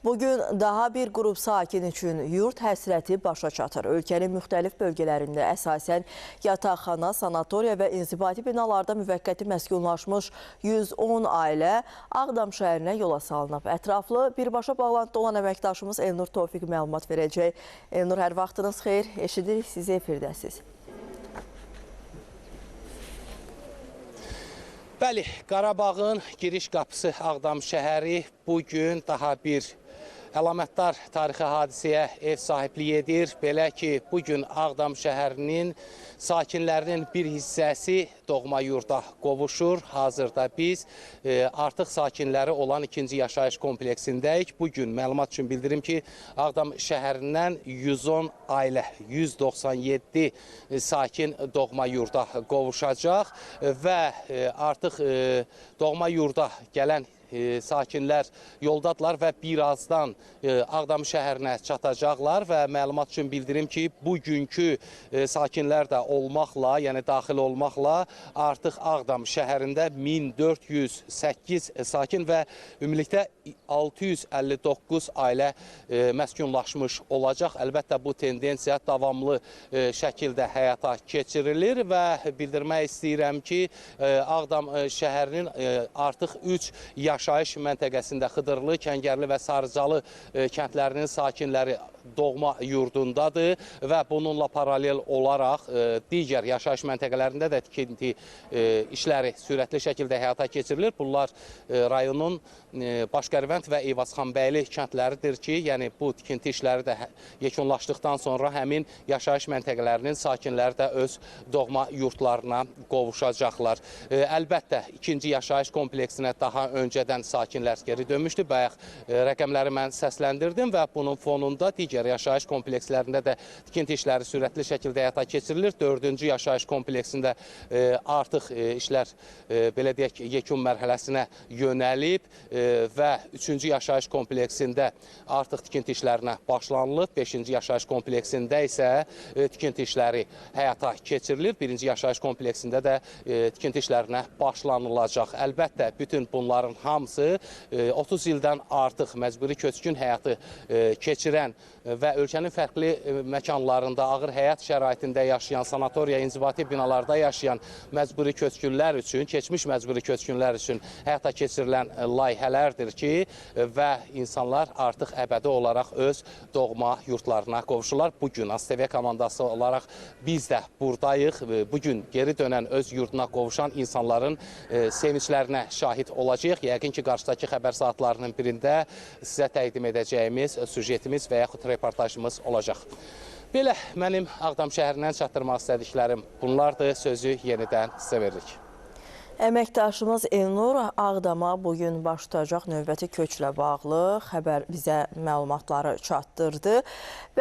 Bugün daha bir qrup sakin üçün yurt həsrəti başa çatır. Ölkənin müxtəlif bölgələrində əsasən yataqxana, sanatoriya və inzibati binalarda müvəqqəti məskunlaşmış 110 ailə Ağdam şəhərinə yola salınıb. Ətraflı birbaşa bağlantıda olan əməkdaşımız Elnur Tofiq məlumat verəcək. Elnur, hər vaxtınız xeyir, eşidirik, sizi efirdəsiz. Bəli, Qarabağın giriş qapısı Ağdam şəhəri bugün daha bir əlamətdar tarixi hadisəyə ev sahibliyi edir. Belə ki, bugün Ağdam şəhərinin sakinlərinin bir hissəsi doğma yurda qovuşur. Hazırda biz artıq sakinləri olan ikinci yaşayış kompleksindəyik. Bugün məlumat üçün bildirim ki, Ağdam şəhərindən 110 ailə, 197 sakin doğma yurda qovuşacaq və artıq doğma yurda gələn sakinlər yoldadılar və birazdan Ağdam şəhərinə çatacaqlar və məlumat üçün bildirim ki, bugünkü sakinlər də olmaqla, yəni daxil olmaqla artıq Ağdam şəhərində 1408 sakin və ümumilikdə 659 ailə məskunlaşmış olacaq. Əlbəttə bu tendensiya davamlı şəkildə həyata keçirilir və bildirmək istəyirəm ki, Ağdam şəhərinin artıq 3 yaşayış məntəqəsində Xıdırlı, Kəngərli və Sarıcalı kəndlərinin sakinləri doğma yurdundadır və bununla paralel olaraq digər yaşayış məntəqələrində də tikinti işləri sürətli şəkildə həyata keçirilir. Bunlar rayonun Başqərvənd və Eyvazxanbəyli kəndləridir ki, yəni bu tikinti işləri də yekunlaşdıqdan sonra həmin yaşayış məntəqələrinin sakinləri də öz doğma yurdlarına qovuşacaqlar. Əlbəttə, ikinci yaşayış kompleksinə daha öncədən sakinlər geri dönmüşdü. Bayaq rəqəmləri mən səsləndirdim və bunun fonunda digər yaşayış komplekslərində də tikinti işləri sürətli şəkildə həyata keçirilir. 4-cü yaşayış kompleksində artıq işlər belə deyək yekun mərhələsinə yönəlib və 3-cü yaşayış kompleksində artıq tikinti işlərinə başlanılıb. 5-ci yaşayış kompleksində isə tikinti işləri həyata keçirilir. 1-ci yaşayış kompleksində də tikinti işlərinə başlanılacaq. Əlbəttə, bütün bunların hamısı 30 ildən artıq məcburi köçkün həyatı keçirən və ölkənin fərqli məkanlarında ağır həyat şəraitində yaşayan, sanatoriya, inzibati binalarda yaşayan məcburi köçkünlər üçün, keçmiş məcburi köçkünlər üçün həyata keçirilən layihələrdir ki, və insanlar artıq əbədi olaraq öz doğma yurtlarına qovuşurlar. Bugün ASTV komandası olaraq biz də buradayıq. Bugün geri dönən öz yurduna qovuşan insanların sevinclərinə şahid olacağıq. Yəqin ki, qarşıdakı xəbər saatlarının birində sizə təqdim edəcəyimiz süjetimiz və yaxud reportajımız olacaq. Belə mənim Ağdam şəhərindən çatdırmaq istədiklərim bunlardır. Sözü yenidən sizə veririk. Əməkdaşımız Elnur Ağdama bugün baş tutacaq növbəti köçlə bağlı xəbər bizə məlumatları çatdırdı.